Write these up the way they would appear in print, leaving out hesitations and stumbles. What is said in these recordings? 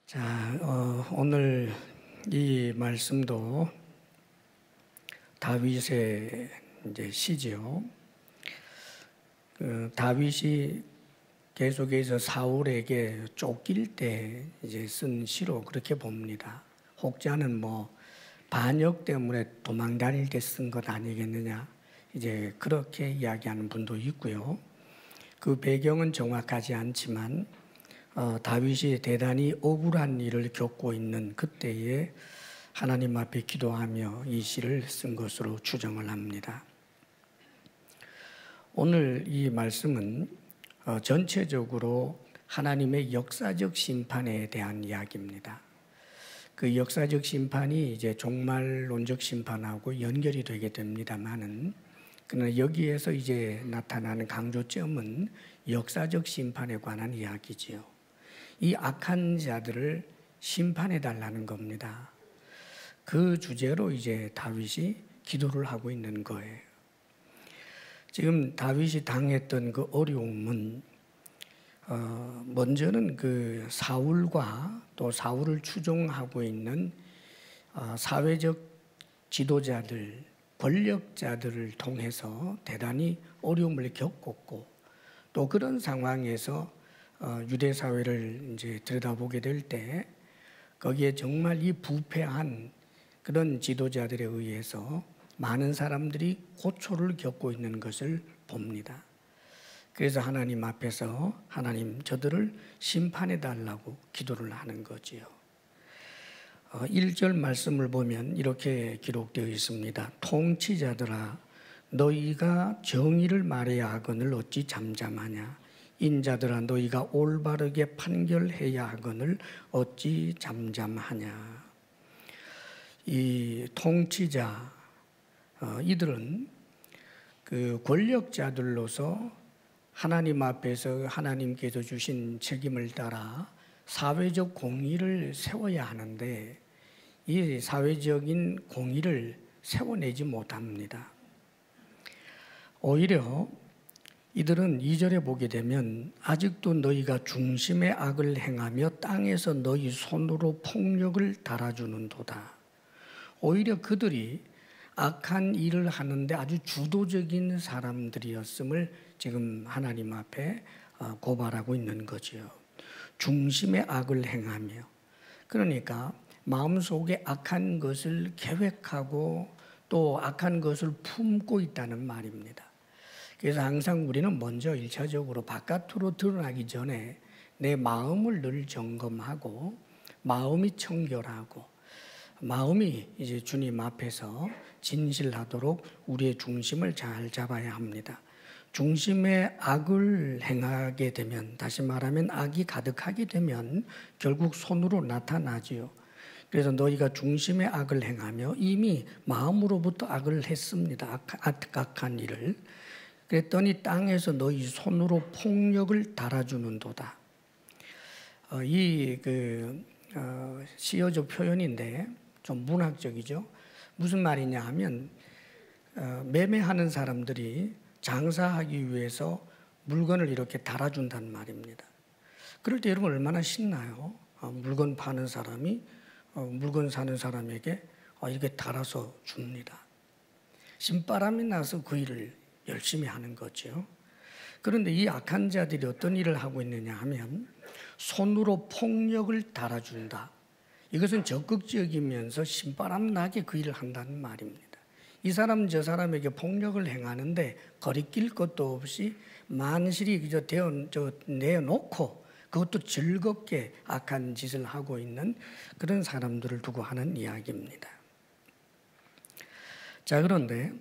자, 오늘 이 말씀도 다윗의 이제 시죠. 다윗이 계속해서 사울에게 쫓길 때 이제 쓴 시로 그렇게 봅니다. 혹자는 반역 때문에 도망 다닐 때 쓴 것 아니겠느냐, 이제 그렇게 이야기하는 분도 있고요. 그 배경은 정확하지 않지만 다윗이 대단히 억울한 일을 겪고 있는 그때에 하나님 앞에 기도하며 이 시를 쓴 것으로 추정을 합니다. 오늘 이 말씀은 전체적으로 하나님의 역사적 심판에 대한 이야기입니다. 그 역사적 심판이 이제 종말론적 심판하고 연결이 되게 됩니다만은, 그러나 여기에서 이제 나타나는 강조점은 역사적 심판에 관한 이야기지요. 이 악한 자들을 심판해 달라는 겁니다. 그 주제로 이제 다윗이 기도를 하고 있는 거예요. 지금 다윗이 당했던 그 어려움은 먼저는 그 사울과 또 사울을 추종하고 있는 사회적 지도자들, 권력자들을 통해서 대단히 어려움을 겪었고, 또 그런 상황에서 유대 사회를 이제 들여다보게 될 때 거기에 정말 이 부패한 그런 지도자들에 의해서 많은 사람들이 고초를 겪고 있는 것을 봅니다. 그래서 하나님 앞에서 하나님 저들을 심판해 달라고 기도를 하는 거지요. 1절 말씀을 보면 이렇게 기록되어 있습니다. 통치자들아, 너희가 정의를 말해야 하거늘 어찌 잠잠하냐. 인자들아, 너희가 올바르게 판결해야 하거늘 어찌 잠잠하냐. 이 통치자, 이들은 그 권력자들로서 하나님 앞에서 하나님께서 주신 책임을 따라 사회적 공의를 세워야 하는데, 이 사회적인 공의를 세워내지 못합니다. 오히려 이들은 2절에 보게 되면 아직도 너희가 중심의 악을 행하며 땅에서 너희 손으로 폭력을 달아주는도다. 오히려 그들이 악한 일을 하는데 아주 주도적인 사람들이었음을 지금 하나님 앞에 고발하고 있는 거죠. 중심의 악을 행하며, 그러니까 마음속에 악한 것을 계획하고 또 악한 것을 품고 있다는 말입니다. 그래서 항상 우리는 먼저 1차적으로 바깥으로 드러나기 전에 내 마음을 늘 점검하고, 마음이 청결하고, 마음이 이제 주님 앞에서 진실하도록 우리의 중심을 잘 잡아야 합니다. 중심의 악을 행하게 되면, 다시 말하면 악이 가득하게 되면 결국 손으로 나타나지요. 그래서 너희가 중심의 악을 행하며, 이미 마음으로부터 악을 했습니다. 악한 일을. 그랬더니 땅에서 너희 손으로 폭력을 달아주는도다. 이 시어적 표현인데 좀 문학적이죠. 무슨 말이냐 하면, 매매하는 사람들이 장사하기 위해서 물건을 이렇게 달아준다는 말입니다. 그럴 때 여러분 얼마나 신나요? 물건 파는 사람이 물건 사는 사람에게 이렇게 달아서 줍니다. 신바람이 나서 그 일을 열심히 하는 거죠. 그런데 이 악한 자들이 어떤 일을 하고 있느냐 하면, 손으로 폭력을 달아준다. 이것은 적극적이면서 신바람 나게 그 일을 한다는 말입니다. 이 사람 저 사람에게 폭력을 행하는데 거리낄 것도 없이 만실이 그저 내어놓고 그것도 즐겁게 악한 짓을 하고 있는 그런 사람들을 두고 하는 이야기입니다. 자, 그런데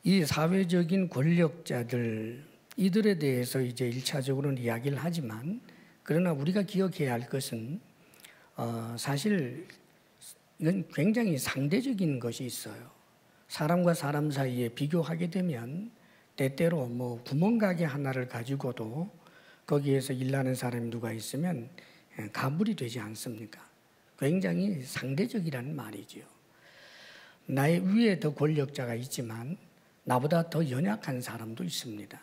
이 사회적인 권력자들, 이들에 대해서 이제 1차적으로는 이야기를 하지만, 그러나 우리가 기억해야 할 것은 사실 이건 굉장히 상대적인 것이 있어요. 사람과 사람 사이에 비교하게 되면 때때로 구멍가게 하나를 가지고도 거기에서 일하는 사람이 누가 있으면 가불이 되지 않습니까? 굉장히 상대적이라는 말이죠. 나의 위에 더 권력자가 있지만 나보다 더 연약한 사람도 있습니다.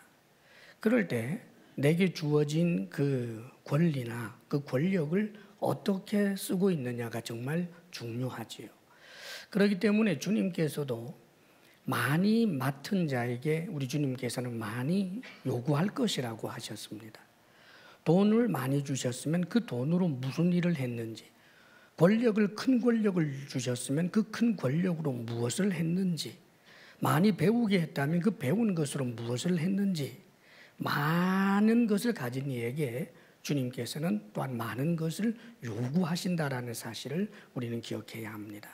그럴 때 내게 주어진 그 권리나 그 권력을 어떻게 쓰고 있느냐가 정말 중요하지요. 그렇기 때문에 주님께서도 많이 맡은 자에게 우리 주님께서는 많이 요구할 것이라고 하셨습니다. 돈을 많이 주셨으면 그 돈으로 무슨 일을 했는지, 큰 권력을 주셨으면 그 큰 권력으로 무엇을 했는지, 많이 배우게 했다면 그 배운 것으로 무엇을 했는지, 많은 것을 가진 이에게 주님께서는 또한 많은 것을 요구하신다라는 사실을 우리는 기억해야 합니다.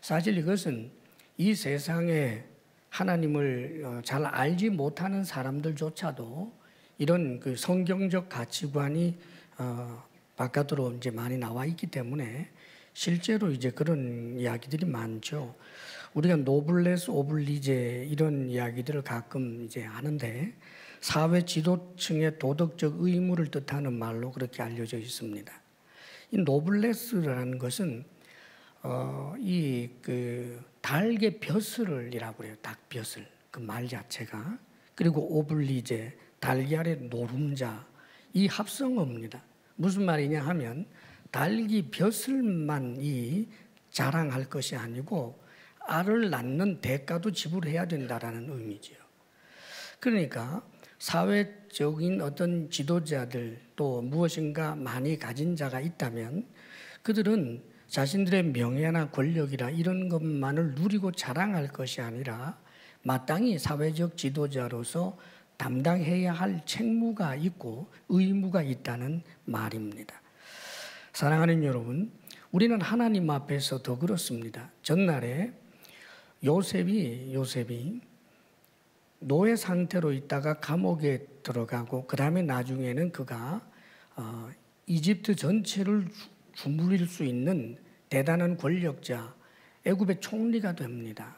사실 이것은 이 세상에 하나님을 잘 알지 못하는 사람들조차도 이런 그 성경적 가치관이 바깥으로 이제 많이 나와 있기 때문에 실제로 이제 그런 이야기들이 많죠. 우리가 노블레스 오블리제 이런 이야기들을 가끔 이제 하는데 사회 지도층의 도덕적 의무를 뜻하는 말로 그렇게 알려져 있습니다. 이 노블레스라는 것은 이 그 닭의 벼슬이라고 그래요. 닭벼슬 그 말 자체가. 그리고 오블리제 달걀의 노름자 이 합성어입니다. 무슨 말이냐 하면 닭이 벼슬만 자랑할 것이 아니고 알을 낳는 대가도 지불해야 된다라는 의미지요. 그러니까 사회적인 어떤 지도자들 또 무엇인가 많이 가진 자가 있다면 그들은 자신들의 명예나 권력이나 이런 것만을 누리고 자랑할 것이 아니라 마땅히 사회적 지도자로서 담당해야 할 책무가 있고 의무가 있다는 말입니다. 사랑하는 여러분, 우리는 하나님 앞에서 더 그렇습니다. 전날에 요셉이 노예 상태로 있다가 감옥에 들어가고 그 다음에 나중에는 그가 이집트 전체를 주무릴 수 있는 대단한 권력자 애굽의 총리가 됩니다.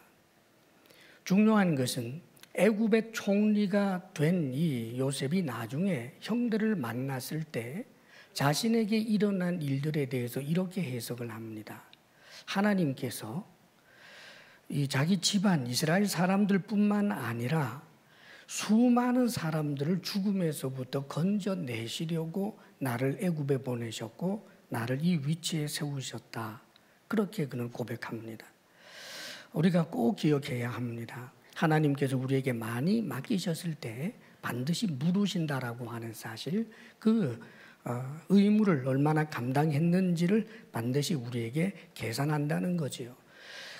중요한 것은 애굽의 총리가 된 이 요셉이 나중에 형들을 만났을 때 자신에게 일어난 일들에 대해서 이렇게 해석을 합니다. 하나님께서 이 자기 집안 이스라엘 사람들뿐만 아니라 수많은 사람들을 죽음에서부터 건져내시려고 나를 애굽에 보내셨고 나를 이 위치에 세우셨다. 그렇게 그는 고백합니다. 우리가 꼭 기억해야 합니다. 하나님께서 우리에게 많이 맡기셨을 때 반드시 물으신다라고 하는 사실, 그 의무를 얼마나 감당했는지를 반드시 우리에게 계산한다는 거지요.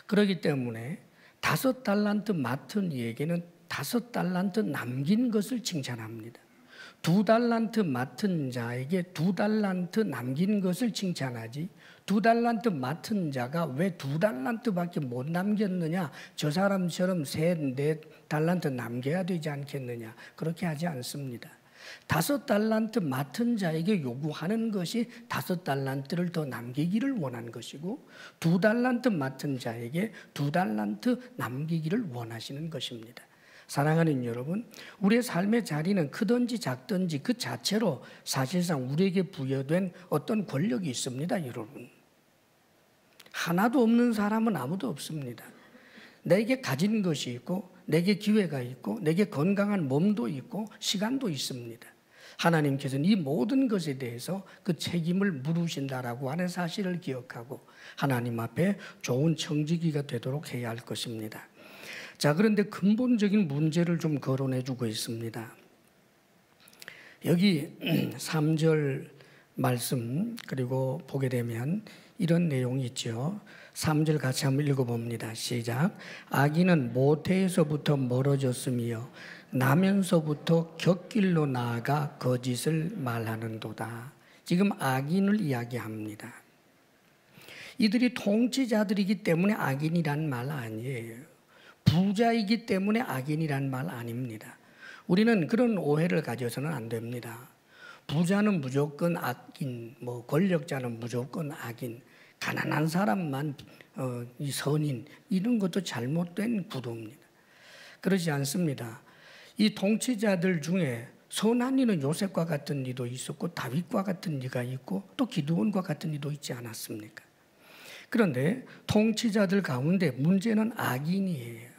그렇기 때문에 5달란트 맡은 이에게는 5달란트 남긴 것을 칭찬합니다. 2달란트 맡은 자에게 2달란트 남긴 것을 칭찬하지 2달란트 맡은 자가 왜 2달란트밖에 못 남겼느냐, 저 사람처럼 3, 4달란트 남겨야 되지 않겠느냐, 그렇게 하지 않습니다. 5달란트 맡은 자에게 요구하는 것이 5달란트를 더 남기기를 원한 것이고 2달란트 맡은 자에게 2달란트 남기기를 원하시는 것입니다. 사랑하는 여러분, 우리의 삶의 자리는 크든지 작든지 그 자체로 사실상 우리에게 부여된 어떤 권력이 있습니다. 여러분, 하나도 없는 사람은 아무도 없습니다. 내게 가진 것이 있고 내게 기회가 있고 내게 건강한 몸도 있고 시간도 있습니다. 하나님께서는 이 모든 것에 대해서 그 책임을 물으신다라고 하는 사실을 기억하고 하나님 앞에 좋은 청지기가 되도록 해야 할 것입니다. 자, 그런데 근본적인 문제를 좀 거론해 주고 있습니다. 여기 3절 말씀 그리고 보게 되면 이런 내용이 있죠. 3절 같이 한번 읽어봅니다. 시작. 악인은 모태에서부터 멀어졌으며 나면서부터 곁길로 나아가 거짓을 말하는도다. 지금 악인을 이야기합니다. 이들이 통치자들이기 때문에 악인이란 말 아니에요. 부자이기 때문에 악인이란 말 아닙니다. 우리는 그런 오해를 가져서는 안 됩니다. 부자는 무조건 악인, 권력자는 무조건 악인, 가난한 사람만 이 선인, 이런 것도 잘못된 구도입니다. 그렇지 않습니다. 이 통치자들 중에 선한 이는 요셉과 같은 이도 있었고 다윗과 같은 이가 있고 또 기드온과 같은 이도 있지 않았습니까? 그런데 통치자들 가운데 문제는 악인이에요.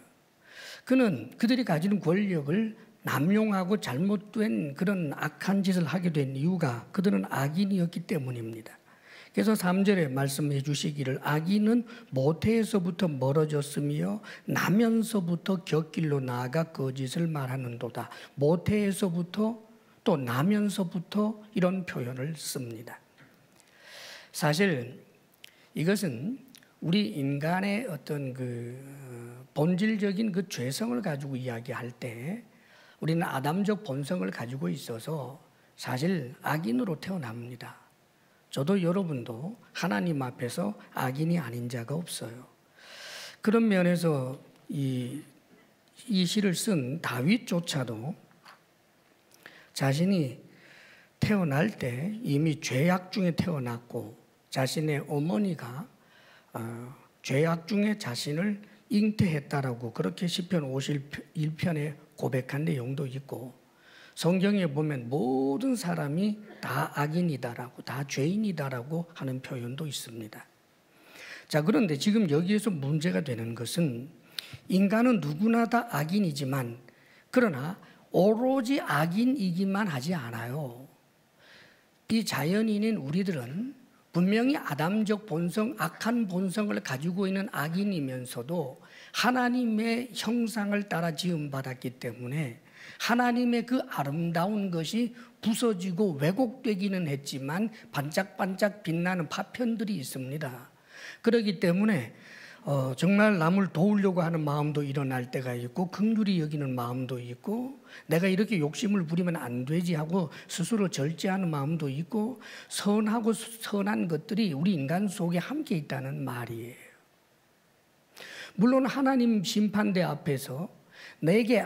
그들이 가지는 권력을 남용하고 잘못된 그런 악한 짓을 하게 된 이유가 그들은 악인이었기 때문입니다. 그래서 3절에 말씀해 주시기를 악인은 모태에서부터 멀어졌으며 나면서부터 곁길로 나아가 거짓을 말하는도다. 모태에서부터 또 나면서부터 이런 표현을 씁니다. 사실 이것은 우리 인간의 어떤 본질적인 그 죄성을 가지고 이야기할 때 우리는 아담적 본성을 가지고 있어서 사실 악인으로 태어납니다. 저도 여러분도 하나님 앞에서 악인이 아닌 자가 없어요. 그런 면에서 이 시를 쓴 다윗조차도 자신이 태어날 때 이미 죄악 중에 태어났고 자신의 어머니가 죄악 중에 자신을 잉태했다라고 그렇게 시편 51편에 고백한 내용도 있고 성경에 보면 모든 사람이 다 악인이다라고 다 죄인이다라고 하는 표현도 있습니다. 자, 그런데 지금 여기에서 문제가 되는 것은 인간은 누구나 다 악인이지만 그러나 오로지 악인이기만 하지 않아요. 이 자연인인 우리들은 분명히 아담적 본성, 악한 본성을 가지고 있는 악인이면서도 하나님의 형상을 따라 지음받았기 때문에 하나님의 그 아름다운 것이 부서지고 왜곡되기는 했지만 반짝반짝 빛나는 파편들이 있습니다. 그렇기 때문에 정말 남을 도우려고 하는 마음도 일어날 때가 있고 긍휼히 여기는 마음도 있고 내가 이렇게 욕심을 부리면 안 되지 하고 스스로 절제하는 마음도 있고 선하고 선한 것들이 우리 인간 속에 함께 있다는 말이에요. 물론 하나님 심판대 앞에서 내게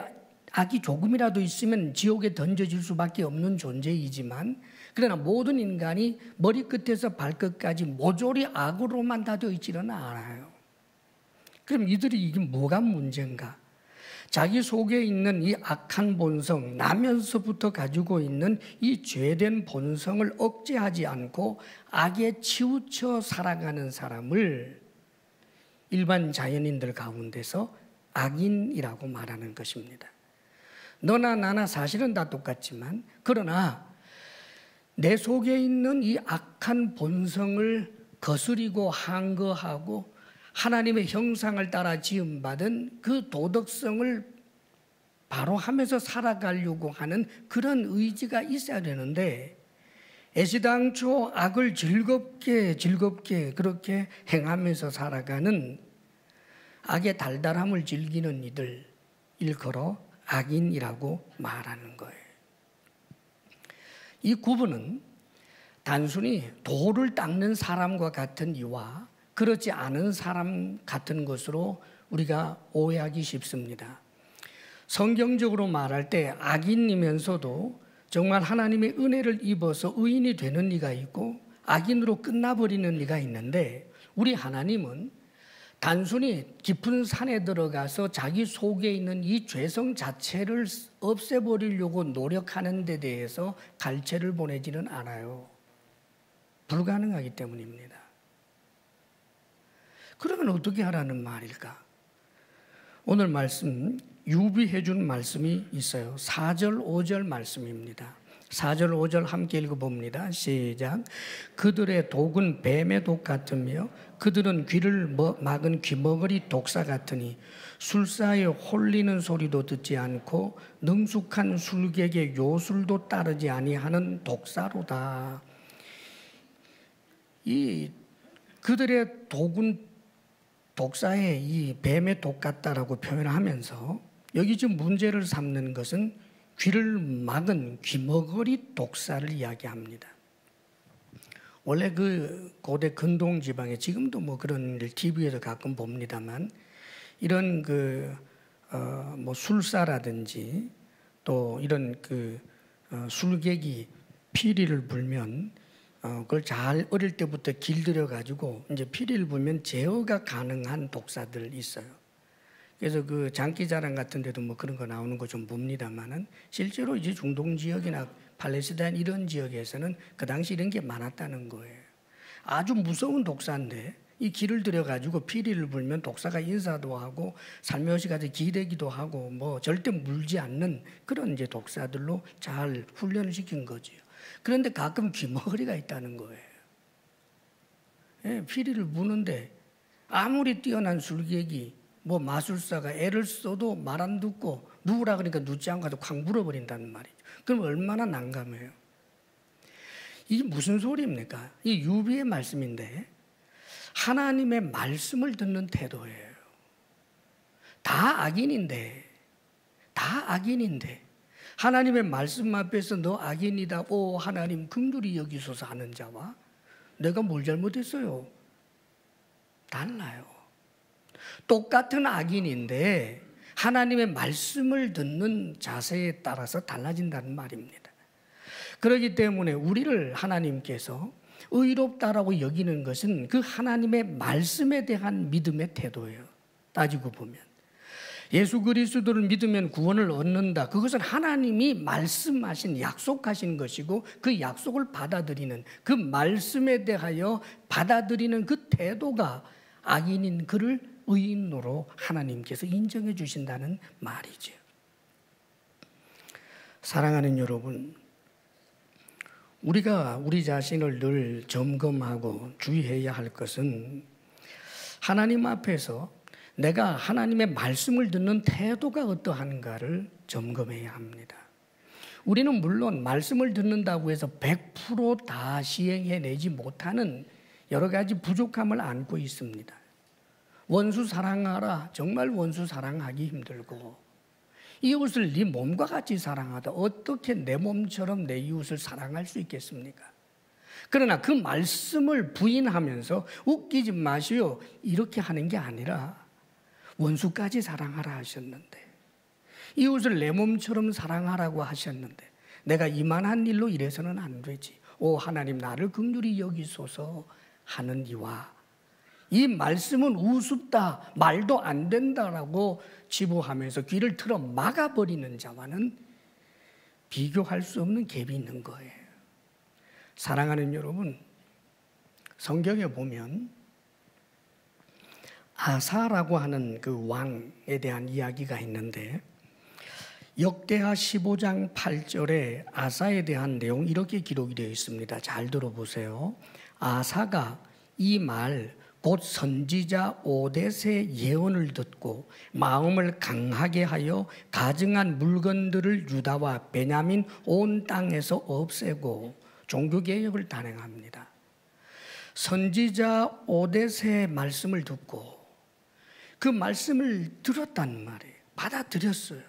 악이 조금이라도 있으면 지옥에 던져질 수밖에 없는 존재이지만 그러나 모든 인간이 머리끝에서 발끝까지 모조리 악으로만 다 되어 있지는 않아요. 그럼 이들이 이게 뭐가 문제인가? 자기 속에 있는 이 악한 본성, 나면서부터 가지고 있는 이 죄된 본성을 억제하지 않고 악에 치우쳐 살아가는 사람을 일반 자연인들 가운데서 악인이라고 말하는 것입니다. 너나 나나 사실은 다 똑같지만 그러나 내 속에 있는 이 악한 본성을 거스리고 항거하고 하나님의 형상을 따라 지음받은 그 도덕성을 바로 하면서 살아가려고 하는 그런 의지가 있어야 되는데 애시당초 악을 즐겁게 그렇게 행하면서 살아가는 악의 달달함을 즐기는 이들 일컬어 악인이라고 말하는 거예요. 이 구분은 단순히 돌을 닦는 사람과 같은 이와 그렇지 않은 사람 같은 것으로 우리가 오해하기 쉽습니다. 성경적으로 말할 때 악인이면서도 정말 하나님의 은혜를 입어서 의인이 되는 이가 있고 악인으로 끝나버리는 이가 있는데 우리 하나님은 단순히 깊은 산에 들어가서 자기 속에 있는 이 죄성 자체를 없애버리려고 노력하는 데 대해서 갈채를 보내지는 않아요. 불가능하기 때문입니다. 그러면 어떻게 하라는 말일까? 오늘 말씀 유비해 준 말씀이 있어요. 4절 5절 말씀입니다. 4절 5절 함께 읽어봅니다. 시작. 그들의 독은 뱀의 독 같으며 그들은 귀를 막은 귀머거리 독사 같으니 술사에 홀리는 소리도 듣지 않고 능숙한 술객의 요술도 따르지 아니하는 독사로다. 이 그들의 독은 독사의 이 뱀의 독 같다라고 표현하면서 여기 지금 문제를 삼는 것은 귀를 막은 귀머거리 독사를 이야기합니다. 원래 그 고대 근동 지방에 지금도 뭐 그런 일 TV에서 가끔 봅니다만 이런 뭐 술사라든지 또 이런 술객이 피리를 불면 그걸 잘 어릴 때부터 길들여 가지고 이제 피리를 불면 제어가 가능한 독사들 있어요. 그래서 그 장기자랑 같은 데도 뭐 그런 거 나오는 거 좀 봅니다만은 실제로 이제 중동 지역이나 팔레스타인 이런 지역에서는 그 당시 이런 게 많았다는 거예요. 아주 무서운 독사인데 이 길을 들여 가지고 피리를 불면 독사가 인사도 하고 살며시 가서 기대기도 하고 뭐 절대 물지 않는 그런 이제 독사들로 잘 훈련을 시킨 거지요. 그런데 가끔 귀머거리가 있다는 거예요. 피리를 부는데 아무리 뛰어난 술객이 뭐 마술사가 애를 써도 말 안 듣고 누구라 그러니까 눕지 않고 가서 콱 물어버린다는 말이죠. 그럼 얼마나 난감해요. 이게 무슨 소리입니까? 이 유비의 말씀인데 하나님의 말씀을 듣는 태도예요. 다 악인인데 하나님의 말씀 앞에서 너 악인이다. 오 하나님 긍휼히 여기소서 하는 자와 내가 뭘 잘못했어요? 달라요. 똑같은 악인인데 하나님의 말씀을 듣는 자세에 따라서 달라진다는 말입니다. 그렇기 때문에 우리를 하나님께서 의롭다라고 여기는 것은 그 하나님의 말씀에 대한 믿음의 태도예요. 따지고 보면 예수 그리스도를 믿으면 구원을 얻는다. 그것은 하나님이 말씀하신 약속하신 것이고 그 약속을 받아들이는 그 말씀에 대하여 받아들이는 그 태도가 악인인 그를 의인으로 하나님께서 인정해 주신다는 말이죠. 사랑하는 여러분, 우리가 우리 자신을 늘 점검하고 주의해야 할 것은 하나님 앞에서 내가 하나님의 말씀을 듣는 태도가 어떠한가를 점검해야 합니다. 우리는 물론 말씀을 듣는다고 해서 100% 다 시행해내지 못하는 여러 가지 부족함을 안고 있습니다. 원수 사랑하라. 정말 원수 사랑하기 힘들고 이웃을 네 몸과 같이 사랑하다. 어떻게 내 몸처럼 내 이웃을 사랑할 수 있겠습니까? 그러나 그 말씀을 부인하면서 웃기지 마시오. 이렇게 하는 게 아니라 원수까지 사랑하라 하셨는데 이웃을 내 몸처럼 사랑하라고 하셨는데 내가 이만한 일로 이래서는 안 되지. 오 하나님 나를 긍휼히 여기소서 하는 이와 이 말씀은 우습다 말도 안 된다라고 치부하면서 귀를 틀어 막아버리는 자와는 비교할 수 없는 갭이 있는 거예요. 사랑하는 여러분, 성경에 보면 아사라고 하는 그 왕에 대한 이야기가 있는데 역대하 15장 8절에 아사에 대한 내용 이렇게 기록이 되어 있습니다. 잘 들어보세요. 아사가 이 말 곧 선지자 오뎃의 예언을 듣고 마음을 강하게 하여 가증한 물건들을 유다와 베냐민 온 땅에서 없애고 종교개혁을 단행합니다. 선지자 오뎃의 말씀을 듣고 그 말씀을 들었단 말이에요. 받아들였어요.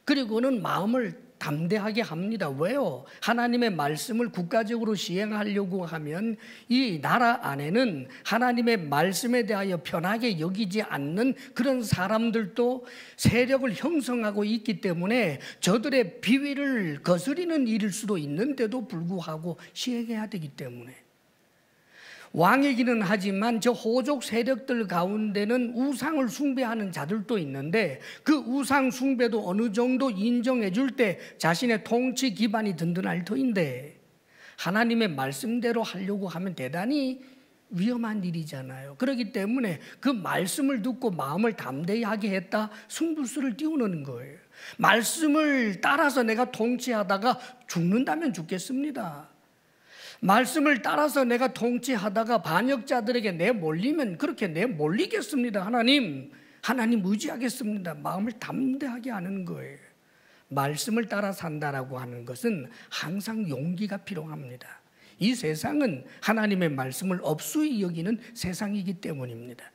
그리고는 마음을 담대하게 합니다. 왜요? 하나님의 말씀을 국가적으로 시행하려고 하면 이 나라 안에는 하나님의 말씀에 대하여 편하게 여기지 않는 그런 사람들도 세력을 형성하고 있기 때문에 저들의 비위를 거스리는 일일 수도 있는데도 불구하고 시행해야 되기 때문에 왕이기는 하지만 저 호족 세력들 가운데는 우상을 숭배하는 자들도 있는데 그 우상 숭배도 어느 정도 인정해 줄 때 자신의 통치 기반이 든든할 터인데 하나님의 말씀대로 하려고 하면 대단히 위험한 일이잖아요. 그렇기 때문에 그 말씀을 듣고 마음을 담대히 하게 했다 승부수를 띄우는 거예요. 말씀을 따라서 내가 통치하다가 죽는다면 죽겠습니다. 말씀을 따라서 내가 통치하다가 반역자들에게 내몰리면 그렇게 내몰리겠습니다. 하나님 의지하겠습니다. 마음을 담대하게 하는 거예요. 말씀을 따라 산다라고 하는 것은 항상 용기가 필요합니다. 이 세상은 하나님의 말씀을 업수히 여기는 세상이기 때문입니다.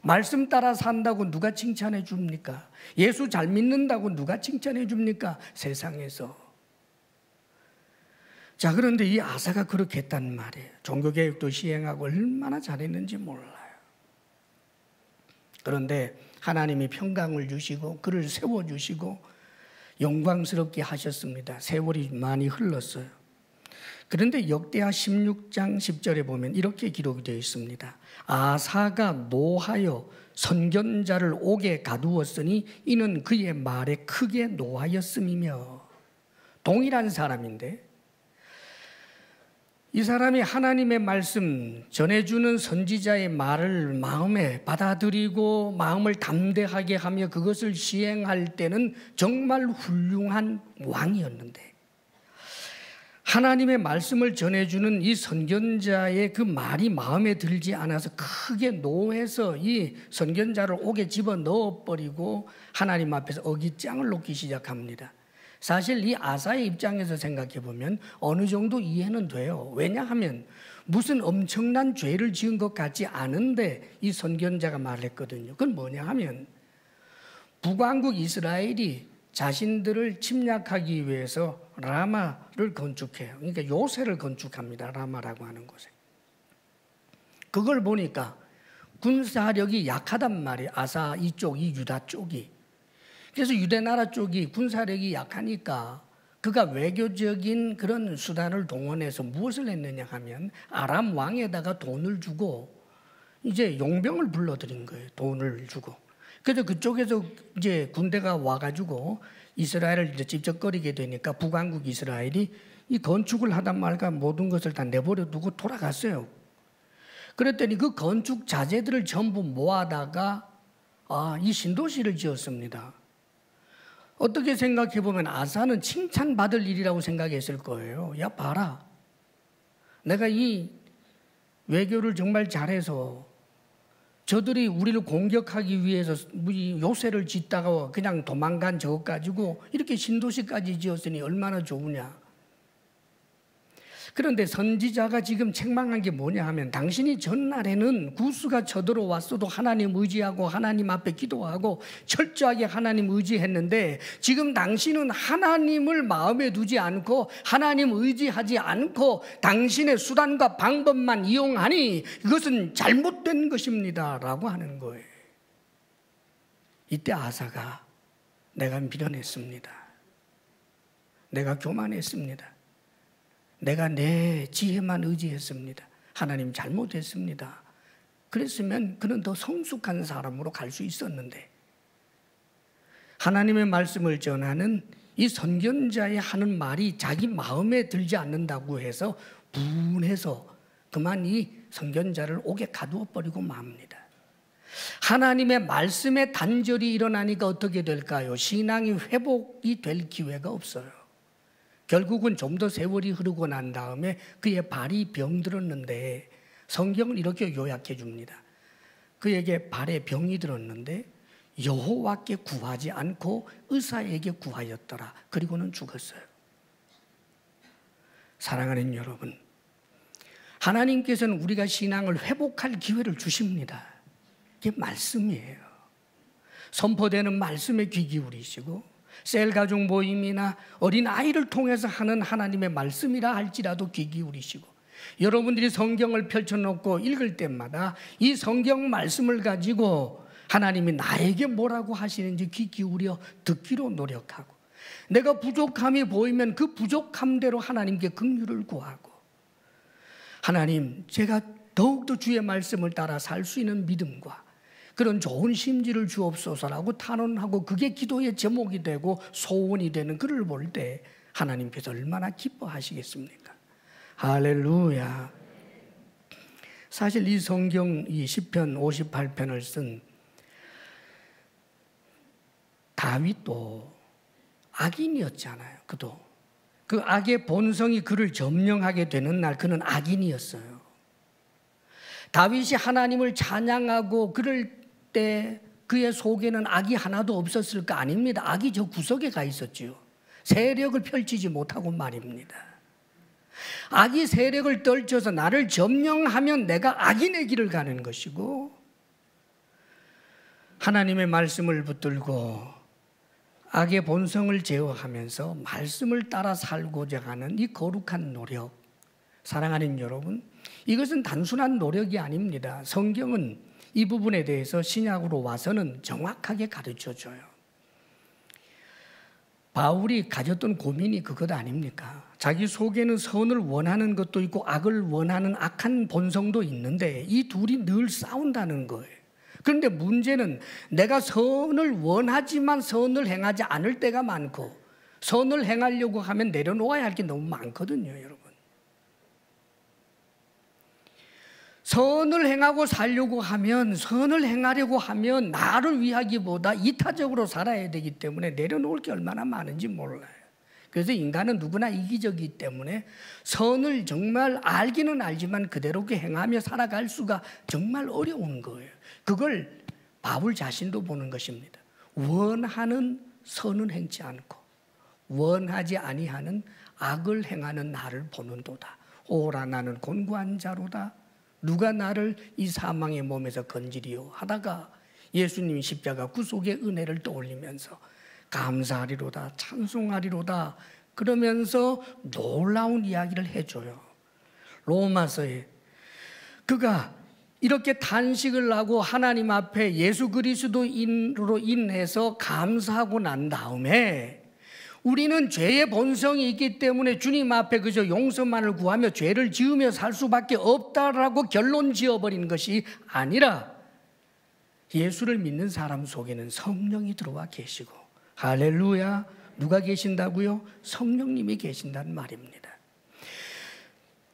말씀 따라 산다고 누가 칭찬해 줍니까? 예수 잘 믿는다고 누가 칭찬해 줍니까? 세상에서. 자, 그런데 이 아사가 그렇게 했단 말이에요. 종교개혁도 시행하고 얼마나 잘했는지 몰라요. 그런데 하나님이 평강을 주시고 그를 세워주시고 영광스럽게 하셨습니다. 세월이 많이 흘렀어요. 그런데 역대하 16장 10절에 보면 이렇게 기록이 되어 있습니다. 아사가 노하여 선견자를 옥에 가두었으니 이는 그의 말에 크게 노하였음이며. 동일한 사람인데 이 사람이 하나님의 말씀 전해주는 선지자의 말을 마음에 받아들이고 마음을 담대하게 하며 그것을 시행할 때는 정말 훌륭한 왕이었는데 하나님의 말씀을 전해주는 이 선견자의 그 말이 마음에 들지 않아서 크게 노해서 이 선견자를 옥에 집어넣어버리고 하나님 앞에서 어깃장을 놓기 시작합니다. 사실 이 아사의 입장에서 생각해 보면 어느 정도 이해는 돼요. 왜냐하면 무슨 엄청난 죄를 지은 것 같지 않은데 이 선견자가 말했거든요. 그건 뭐냐 하면 북왕국 이스라엘이 자신들을 침략하기 위해서 라마를 건축해요. 그러니까 요새를 건축합니다. 라마라고 하는 곳에. 그걸 보니까 군사력이 약하단 말이에요. 아사 이쪽, 이 유다 쪽이. 그래서 유대나라 쪽이 군사력이 약하니까 그가 외교적인 그런 수단을 동원해서 무엇을 했느냐 하면 아람 왕에다가 돈을 주고 이제 용병을 불러들인 거예요. 돈을 주고. 그래서 그쪽에서 이제 군대가 와가지고 이스라엘을 이제 찝쩍거리게 되니까 북왕국 이스라엘이 이 건축을 하단 말까 모든 것을 다 내버려 두고 돌아갔어요. 그랬더니 그 건축 자재들을 전부 모아다가 이 신도시를 지었습니다. 어떻게 생각해 보면 아사는 칭찬받을 일이라고 생각했을 거예요. 야 봐라, 내가 이 외교를 정말 잘해서 저들이 우리를 공격하기 위해서 요새를 짓다가 그냥 도망간 저것 가지고 이렇게 신도시까지 지었으니 얼마나 좋으냐. 그런데 선지자가 지금 책망한 게 뭐냐 하면 당신이 전날에는 구스가 쳐들어왔어도 하나님 의지하고 하나님 앞에 기도하고 철저하게 하나님 의지했는데 지금 당신은 하나님을 마음에 두지 않고 하나님 의지하지 않고 당신의 수단과 방법만 이용하니 이것은 잘못된 것입니다 라고 하는 거예요. 이때 아사가 내가 미련했습니다. 내가 교만했습니다. 내가 내 지혜만 의지했습니다. 하나님 잘못했습니다. 그랬으면 그는 더 성숙한 사람으로 갈 수 있었는데 하나님의 말씀을 전하는 이 선견자의 하는 말이 자기 마음에 들지 않는다고 해서 분해서 그만 이 선견자를 옥에 가두어 버리고 맙니다. 하나님의 말씀에 단절이 일어나니까 어떻게 될까요? 신앙이 회복이 될 기회가 없어요. 결국은 좀 더 세월이 흐르고 난 다음에 그의 발이 병들었는데 성경은 이렇게 요약해 줍니다. 그에게 발에 병이 들었는데 여호와께 구하지 않고 의사에게 구하였더라. 그리고는 죽었어요. 사랑하는 여러분, 하나님께서는 우리가 신앙을 회복할 기회를 주십니다. 이게 말씀이에요. 선포되는 말씀에 귀 기울이시고 셀 가족 모임이나 어린아이를 통해서 하는 하나님의 말씀이라 할지라도 귀 기울이시고 여러분들이 성경을 펼쳐놓고 읽을 때마다 이 성경 말씀을 가지고 하나님이 나에게 뭐라고 하시는지 귀 기울여 듣기로 노력하고 내가 부족함이 보이면 그 부족함대로 하나님께 긍휼을 구하고 하나님, 제가 더욱더 주의 말씀을 따라 살 수 있는 믿음과 그런 좋은 심지를 주옵소서라고 탄원하고 그게 기도의 제목이 되고 소원이 되는 그를 볼 때 하나님께서 얼마나 기뻐하시겠습니까? 할렐루야. 사실 이 성경 이 시편 58편을 쓴 다윗도 악인이었잖아요. 그도 그 악의 본성이 그를 점령하게 되는 날 그는 악인이었어요. 다윗이 하나님을 찬양하고 그럴 때 그의 속에는 악이 하나도 없었을까? 아닙니다. 악이 저 구석에 가 있었지요. 세력을 펼치지 못하고 말입니다. 악이 세력을 떨쳐서 나를 점령하면 내가 악인의 길을 가는 것이고 하나님의 말씀을 붙들고 악의 본성을 제어하면서 말씀을 따라 살고자 하는 이 거룩한 노력, 사랑하는 여러분, 이것은 단순한 노력이 아닙니다. 성경은 이 부분에 대해서 신약으로 와서는 정확하게 가르쳐줘요. 바울이 가졌던 고민이 그것 아닙니까? 자기 속에는 선을 원하는 것도 있고 악을 원하는 악한 본성도 있는데 이 둘이 늘 싸운다는 거예요. 그런데 문제는 내가 선을 원하지만 선을 행하지 않을 때가 많고 선을 행하려고 하면 내려놓아야 할 게 너무 많거든요, 여러분. 선을 행하고 살려고 하면 선을 행하려고 하면 나를 위하기보다 이타적으로 살아야 되기 때문에 내려놓을 게 얼마나 많은지 몰라요. 그래서 인간은 누구나 이기적이기 때문에 선을 정말 알기는 알지만 그대로 행하며 살아갈 수가 정말 어려운 거예요. 그걸 바울 자신도 보는 것입니다. 원하는 선은 행치 않고 원하지 아니하는 악을 행하는 나를 보는도다. 오라 나는 곤고한 자로다. 누가 나를 이 사망의 몸에서 건지리요 하다가 예수님 십자가 구속의 은혜를 떠올리면서 감사하리로다 찬송하리로다 그러면서 놀라운 이야기를 해줘요. 로마서에 그가 이렇게 단식을 하고 하나님 앞에 예수 그리스도인으로 인해서 감사하고 난 다음에 우리는 죄의 본성이 있기 때문에 주님 앞에 그저 용서만을 구하며 죄를 지으며 살 수밖에 없다라고 결론 지어버린 것이 아니라 예수를 믿는 사람 속에는 성령이 들어와 계시고 할렐루야. 누가 계신다고요? 성령님이 계신다는 말입니다.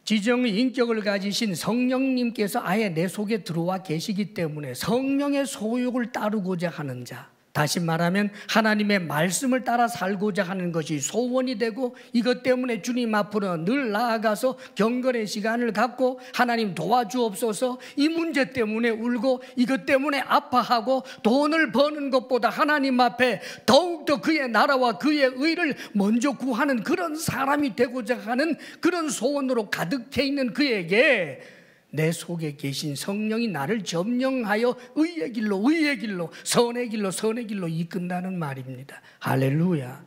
지정의 인격을 가지신 성령님께서 아예 내 속에 들어와 계시기 때문에 성령의 소욕을 따르고자 하는 자, 다시 말하면 하나님의 말씀을 따라 살고자 하는 것이 소원이 되고 이것 때문에 주님 앞으로 늘 나아가서 경건의 시간을 갖고 하나님 도와주옵소서 이 문제 때문에 울고 이것 때문에 아파하고 돈을 버는 것보다 하나님 앞에 더욱더 그의 나라와 그의 의를 먼저 구하는 그런 사람이 되고자 하는 그런 소원으로 가득해 있는 그에게 내 속에 계신 성령이 나를 점령하여 의의 길로 의의 길로 선의 길로 선의 길로 이끈다는 말입니다. 할렐루야.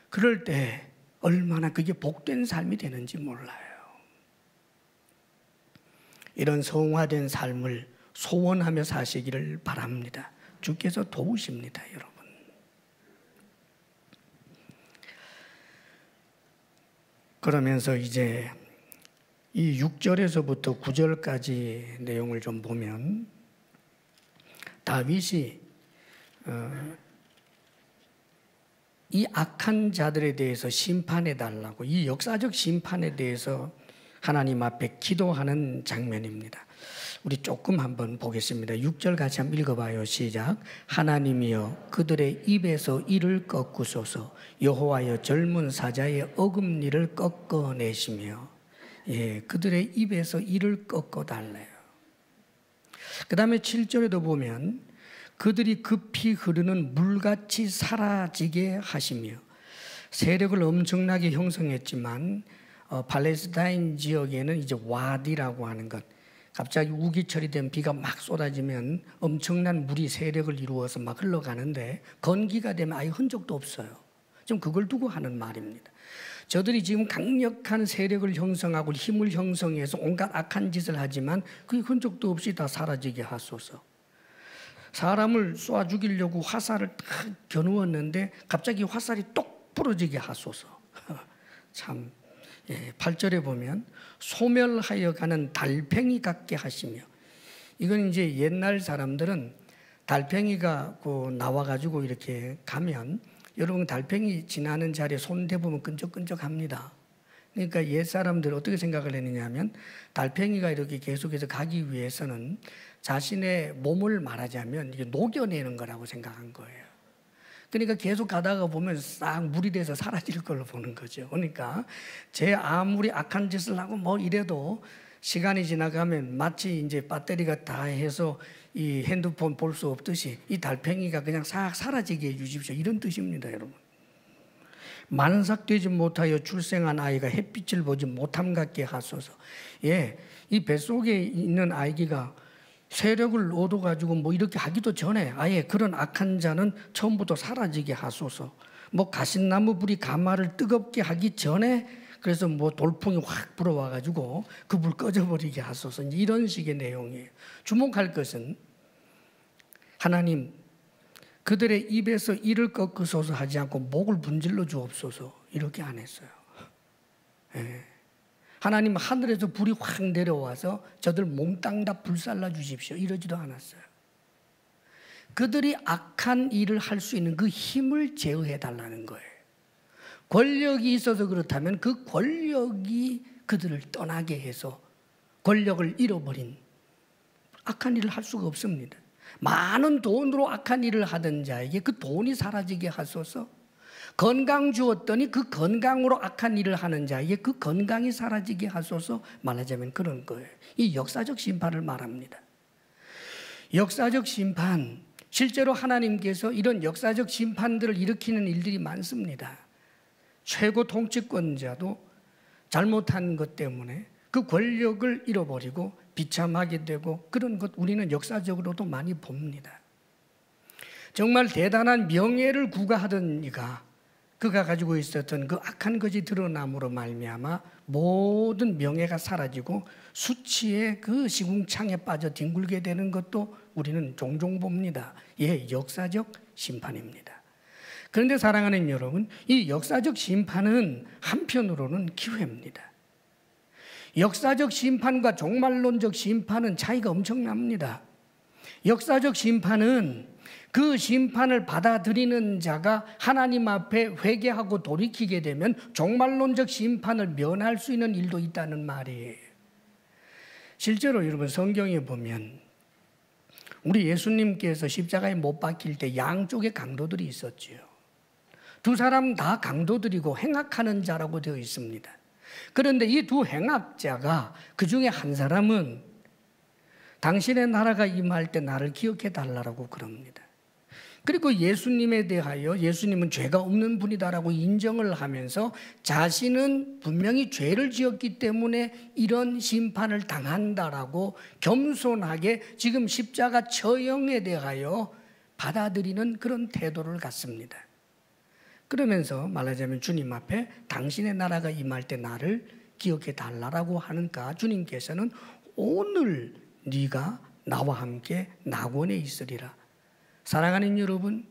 그럴 때 얼마나 그게 복된 삶이 되는지 몰라요. 이런 성화된 삶을 소원하며 사시기를 바랍니다. 주께서 도우십니다, 여러분. 그러면서 이제 이 6절에서부터 9절까지 내용을 좀 보면 다윗이 이 악한 자들에 대해서 심판해달라고 이 역사적 심판에 대해서 하나님 앞에 기도하는 장면입니다. 우리 조금 한번 보겠습니다. 6절 같이 한번 읽어봐요. 시작. 하나님이여 그들의 입에서 이를 꺾으소서. 여호와여 젊은 사자의 어금니를 꺾어내시며 예, 그들의 입에서 이를 꺾어달래요. 그 다음에 7절에도 보면 그들이 급히 흐르는 물같이 사라지게 하시며 세력을 엄청나게 형성했지만 팔레스타인 지역에는 이제 와디라고 하는 것 갑자기 우기철이 된 비가 막 쏟아지면 엄청난 물이 세력을 이루어서 막 흘러가는데 건기가 되면 아예 흔적도 없어요. 좀 그걸 두고 하는 말입니다. 저들이 지금 강력한 세력을 형성하고 힘을 형성해서 온갖 악한 짓을 하지만 그 흔적도 없이 다 사라지게 하소서. 사람을 쏴 죽이려고 화살을 딱 겨누었는데 갑자기 화살이 똑 부러지게 하소서. 참 8절에 보면 소멸하여 가는 달팽이 같게 하시며 이건 이제 옛날 사람들은 달팽이가 나와가지고 이렇게 가면 여러분 달팽이 지나는 자리에 손 대보면 끈적끈적합니다. 그러니까 옛 사람들 어떻게 생각을 했느냐 하면 달팽이가 이렇게 계속해서 가기 위해서는 자신의 몸을 말하자면 이게 녹여내는 거라고 생각한 거예요. 그러니까 계속 가다가 보면 싹 물이 돼서 사라질 걸로 보는 거죠. 그러니까 제 아무리 악한 짓을 하고 뭐 이래도 시간이 지나가면 마치 이제 배터리가 다 해서 이 핸드폰 볼 수 없듯이 이 달팽이가 그냥 싹 사라지게 해주십시오. 이런 뜻입니다, 여러분. 만삭되지 못하여 출생한 아이가 햇빛을 보지 못함 같게 하소서. 예, 이 뱃속에 있는 아기가 세력을 얻어가지고 뭐 이렇게 하기도 전에 아예 그런 악한 자는 처음부터 사라지게 하소서. 뭐 가신나무 불이 가마를 뜨겁게 하기 전에 그래서 뭐 돌풍이 확 불어와가지고 그 불 꺼져버리게 하소서. 이런 식의 내용이에요. 주목할 것은 하나님 그들의 입에서 이를 꺾으소서 하지 않고 목을 분질러 주옵소서 이렇게 안 했어요. 예. 하나님 하늘에서 불이 확 내려와서 저들 몽땅 다 불살라 주십시오 이러지도 않았어요. 그들이 악한 일을 할 수 있는 그 힘을 제어해 달라는 거예요. 권력이 있어서 그렇다면 그 권력이 그들을 떠나게 해서 권력을 잃어버린 악한 일을 할 수가 없습니다. 많은 돈으로 악한 일을 하던 자에게 그 돈이 사라지게 하소서. 건강 주었더니 그 건강으로 악한 일을 하는 자에게 그 건강이 사라지게 하소서. 말하자면 그런 거예요. 이 역사적 심판을 말합니다. 역사적 심판, 실제로 하나님께서 이런 역사적 심판들을 일으키는 일들이 많습니다. 최고 통치권자도 잘못한 것 때문에 그 권력을 잃어버리고 비참하게 되고 그런 것 우리는 역사적으로도 많이 봅니다. 정말 대단한 명예를 구가하던 이가 그가 가지고 있었던 그 악한 것이 드러남으로 말미암아 모든 명예가 사라지고 수치의 그 시궁창에 빠져 뒹굴게 되는 것도 우리는 종종 봅니다. 예, 역사적 심판입니다. 그런데 사랑하는 여러분, 이 역사적 심판은 한편으로는 기회입니다. 역사적 심판과 종말론적 심판은 차이가 엄청납니다. 역사적 심판은 그 심판을 받아들이는 자가 하나님 앞에 회개하고 돌이키게 되면 종말론적 심판을 면할 수 있는 일도 있다는 말이에요. 실제로 여러분 성경에 보면 우리 예수님께서 십자가에 못 박힐 때 양쪽에 강도들이 있었지요. 두 사람 다 강도들이고 행악하는 자라고 되어 있습니다. 그런데 이 두 행악자가 그 중에 한 사람은 당신의 나라가 임할 때 나를 기억해 달라고 그럽니다. 그리고 예수님에 대하여 예수님은 죄가 없는 분이다라고 인정을 하면서 자신은 분명히 죄를 지었기 때문에 이런 심판을 당한다라고 겸손하게 지금 십자가 처형에 대하여 받아들이는 그런 태도를 갖습니다. 그러면서 말하자면 주님 앞에 당신의 나라가 임할 때 나를 기억해 달라고 하니까 주님께서는 오늘 네가 나와 함께 낙원에 있으리라. 사랑하는 여러분,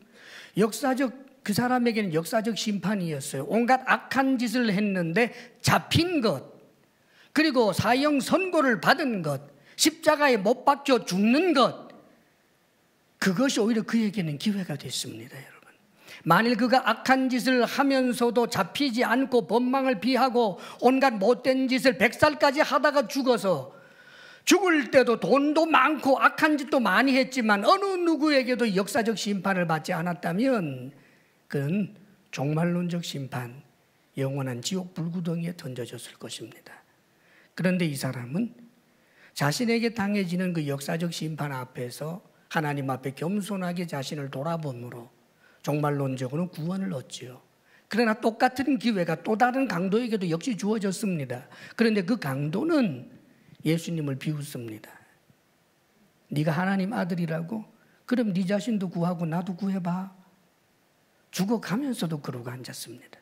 그 사람에게는 역사적 심판이었어요. 온갖 악한 짓을 했는데 잡힌 것, 그리고 사형 선고를 받은 것, 십자가에 못 박혀 죽는 것, 그것이 오히려 그에게는 기회가 됐습니다, 여러분. 만일 그가 악한 짓을 하면서도 잡히지 않고 법망을 피하고 온갖 못된 짓을 100살까지 하다가 죽어서 죽을 때도 돈도 많고 악한 짓도 많이 했지만 어느 누구에게도 역사적 심판을 받지 않았다면 그는 종말론적 심판, 영원한 지옥 불구덩이에 던져졌을 것입니다. 그런데 이 사람은 자신에게 당해지는 그 역사적 심판 앞에서 하나님 앞에 겸손하게 자신을 돌아봄으로 종말론적으로 구원을 얻지요. 그러나 똑같은 기회가 또 다른 강도에게도 역시 주어졌습니다. 그런데 그 강도는 예수님을 비웃습니다. 네가 하나님 아들이라고? 그럼 네 자신도 구하고 나도 구해봐. 죽어가면서도 그러고 앉았습니다.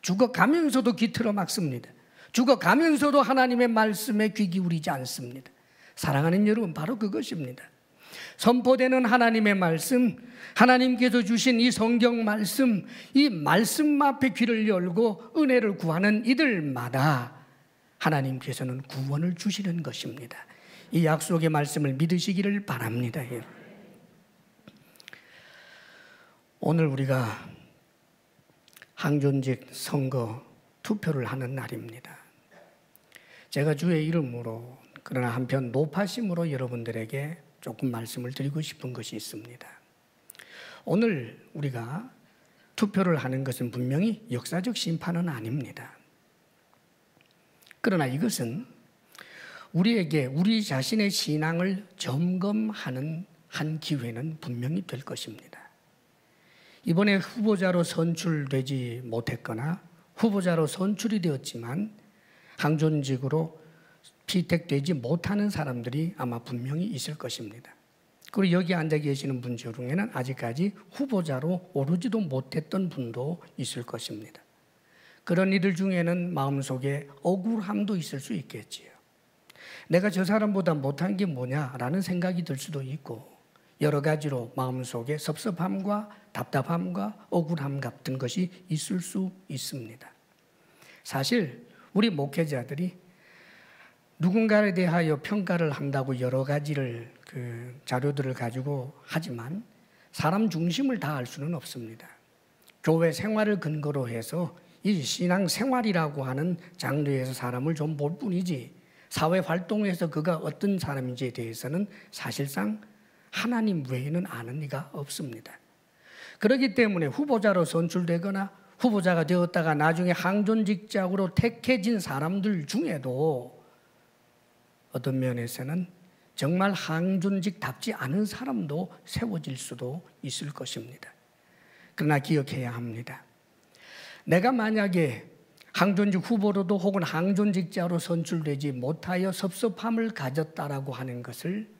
죽어가면서도 귀틀어 막습니다. 죽어가면서도 하나님의 말씀에 귀 기울이지 않습니다. 사랑하는 여러분, 바로 그것입니다. 선포되는 하나님의 말씀, 하나님께서 주신 이 성경 말씀, 이 말씀 앞에 귀를 열고 은혜를 구하는 이들마다 하나님께서는 구원을 주시는 것입니다. 이 약속의 말씀을 믿으시기를 바랍니다. 오늘 우리가 항존직 선거 투표를 하는 날입니다. 제가 주의 이름으로 그러나 한편 높아심으로 여러분들에게 조금 말씀을 드리고 싶은 것이 있습니다. 오늘 우리가 투표를 하는 것은 분명히 역사적 심판은 아닙니다. 그러나 이것은 우리에게 우리 자신의 신앙을 점검하는 한 기회는 분명히 될 것입니다. 이번에 후보자로 선출되지 못했거나 후보자로 선출이 되었지만 항존직으로 피택되지 못하는 사람들이 아마 분명히 있을 것입니다. 그리고 여기 앉아 계시는 분 중에는 아직까지 후보자로 오르지도 못했던 분도 있을 것입니다. 그런 이들 중에는 마음속에 억울함도 있을 수 있겠지요. 내가 저 사람보다 못한 게 뭐냐라는 생각이 들 수도 있고 여러 가지로 마음속에 섭섭함과 답답함과 억울함 같은 것이 있을 수 있습니다. 사실 우리 목회자들이 누군가에 대하여 평가를 한다고 여러 가지를 자료들을 가지고 하지만 사람 중심을 다 알 수는 없습니다. 교회 생활을 근거로 해서 이 신앙 생활이라고 하는 장르에서 사람을 좀 볼 뿐이지 사회 활동에서 그가 어떤 사람인지에 대해서는 사실상 하나님 외에는 아는 이가 없습니다. 그렇기 때문에 후보자로 선출되거나 후보자가 되었다가 나중에 항존직작으로 택해진 사람들 중에도 어떤 면에서는 정말 항존직답지 않은 사람도 세워질 수도 있을 것입니다. 그러나 기억해야 합니다. 내가 만약에 항존직 후보로도 혹은 항존직자로 선출되지 못하여 섭섭함을 가졌다라고 하는 것을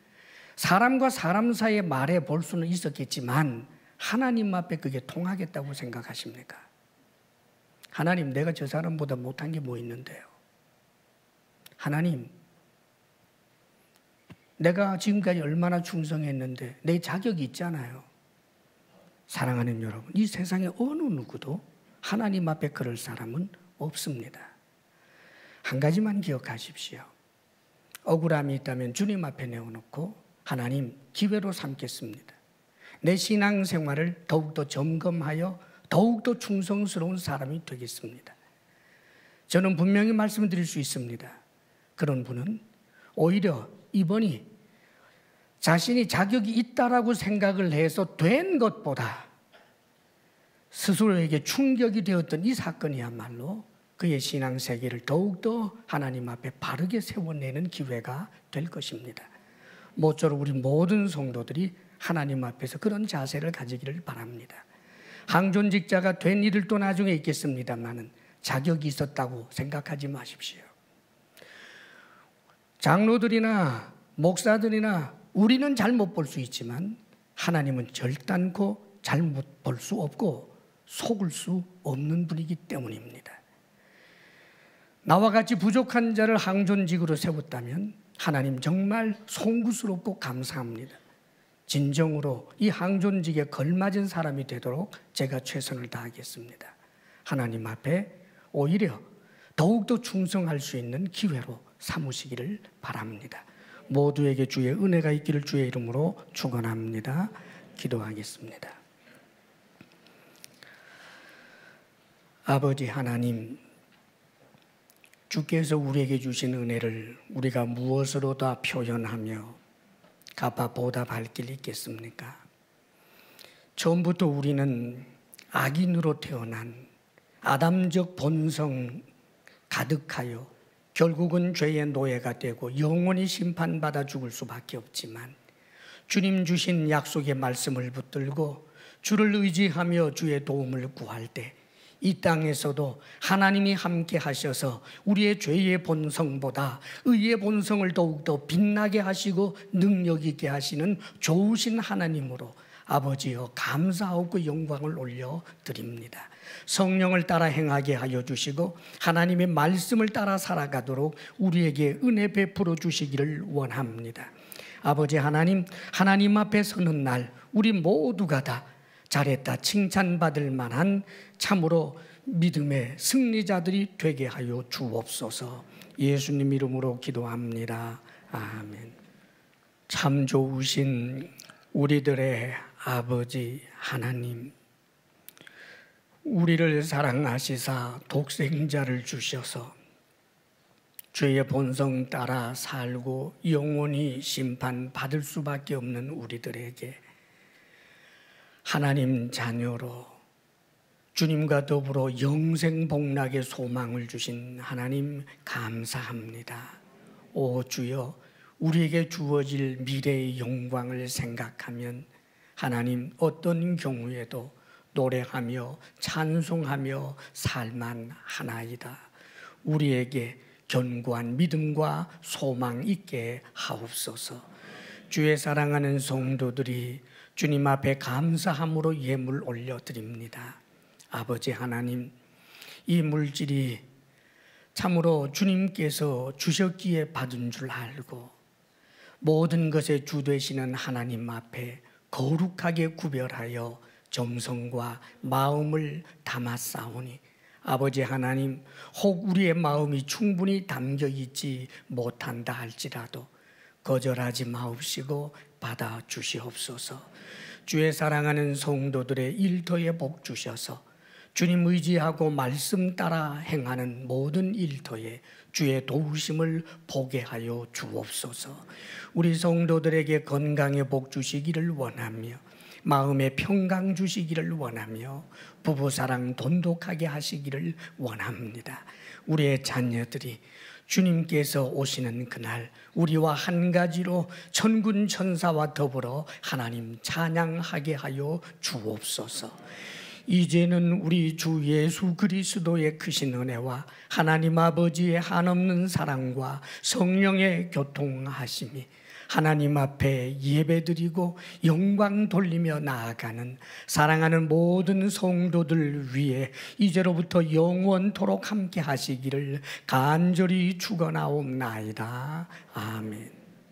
사람과 사람 사이에 말해 볼 수는 있었겠지만 하나님 앞에 그게 통하겠다고 생각하십니까? 하나님, 내가 저 사람보다 못한 게 뭐 있는데요? 하나님, 내가 지금까지 얼마나 충성했는데 내 자격이 있잖아요. 사랑하는 여러분, 이 세상에 어느 누구도 하나님 앞에 그럴 사람은 없습니다. 한 가지만 기억하십시오. 억울함이 있다면 주님 앞에 내어놓고 하나님, 기회로 삼겠습니다. 내 신앙생활을 더욱더 점검하여 더욱더 충성스러운 사람이 되겠습니다. 저는 분명히 말씀드릴 수 있습니다. 그런 분은 오히려 이번이 자신이 자격이 있다라고 생각을 해서 된 것보다 스스로에게 충격이 되었던 이 사건이야말로 그의 신앙 세계를 더욱더 하나님 앞에 바르게 세워내는 기회가 될 것입니다. 모쪼록 우리 모든 성도들이 하나님 앞에서 그런 자세를 가지기를 바랍니다. 항존직자가 된 이들도 나중에 있겠습니다만 자격이 있었다고 생각하지 마십시오. 장로들이나 목사들이나 우리는 잘못 볼 수 있지만 하나님은 결단코 잘못 볼 수 없고 속을 수 없는 분이기 때문입니다. 나와 같이 부족한 자를 항존직으로 세웠다면 하나님 정말 송구스럽고 감사합니다. 진정으로 이 항존직에 걸맞은 사람이 되도록 제가 최선을 다하겠습니다. 하나님 앞에 오히려 더욱더 충성할 수 있는 기회로 삼으시기를 바랍니다. 모두에게 주의 은혜가 있기를 주의 이름으로 축원합니다. 기도하겠습니다. 아버지 하나님, 주께서 우리에게 주신 은혜를 우리가 무엇으로 다 표현하며 갚아 보답할 길이 있겠습니까? 처음부터 우리는 악인으로 태어난 아담적 본성 가득하여 결국은 죄의 노예가 되고 영원히 심판받아 죽을 수밖에 없지만 주님 주신 약속의 말씀을 붙들고 주를 의지하며 주의 도움을 구할 때 이 땅에서도 하나님이 함께 하셔서 우리의 죄의 본성보다 의의 본성을 더욱더 빛나게 하시고 능력 있게 하시는 좋으신 하나님으로 아버지여 감사하고 영광을 올려드립니다. 성령을 따라 행하게 하여 주시고 하나님의 말씀을 따라 살아가도록 우리에게 은혜 베풀어 주시기를 원합니다. 아버지 하나님, 하나님 앞에 서는 날 우리 모두가 다 잘했다 칭찬받을 만한 참으로 믿음의 승리자들이 되게 하여 주옵소서. 예수님 이름으로 기도합니다. 아멘. 참 좋으신 우리들의 아버지 하나님, 우리를 사랑하시사 독생자를 주셔서 죄의 본성 따라 살고 영원히 심판받을 수밖에 없는 우리들에게 하나님 자녀로 주님과 더불어 영생복락의 소망을 주신 하나님 감사합니다. 오 주여, 우리에게 주어질 미래의 영광을 생각하면 하나님 어떤 경우에도 노래하며 찬송하며 살만하나이다. 우리에게 견고한 믿음과 소망 있게 하옵소서. 주의 사랑하는 성도들이 주님 앞에 감사함으로 예물 올려드립니다. 아버지 하나님, 이 물질이 참으로 주님께서 주셨기에 받은 줄 알고 모든 것에 주 되시는 하나님 앞에 거룩하게 구별하여 정성과 마음을 담았사오니 아버지 하나님, 혹 우리의 마음이 충분히 담겨 있지 못한다 할지라도 거절하지 마옵시고 받아 주시옵소서. 주의 사랑하는 성도들의 일터에 복 주셔서 주님 의지하고 말씀 따라 행하는 모든 일터에 주의 도우심을 보게 하여 주옵소서. 우리 성도들에게 건강의 복 주시기를 원하며 마음에 평강 주시기를 원하며 부부사랑 돈독하게 하시기를 원합니다. 우리의 자녀들이 주님께서 오시는 그날 우리와 한 가지로 천군 천사와 더불어 하나님 찬양하게 하여 주옵소서. 이제는 우리 주 예수 그리스도의 크신 은혜와 하나님 아버지의 한없는 사랑과 성령의 교통하심이 하나님 앞에 예배드리고 영광 돌리며 나아가는 사랑하는 모든 성도들 위해 이제로부터 영원토록 함께 하시기를 간절히 축원하옵나이다. 아멘.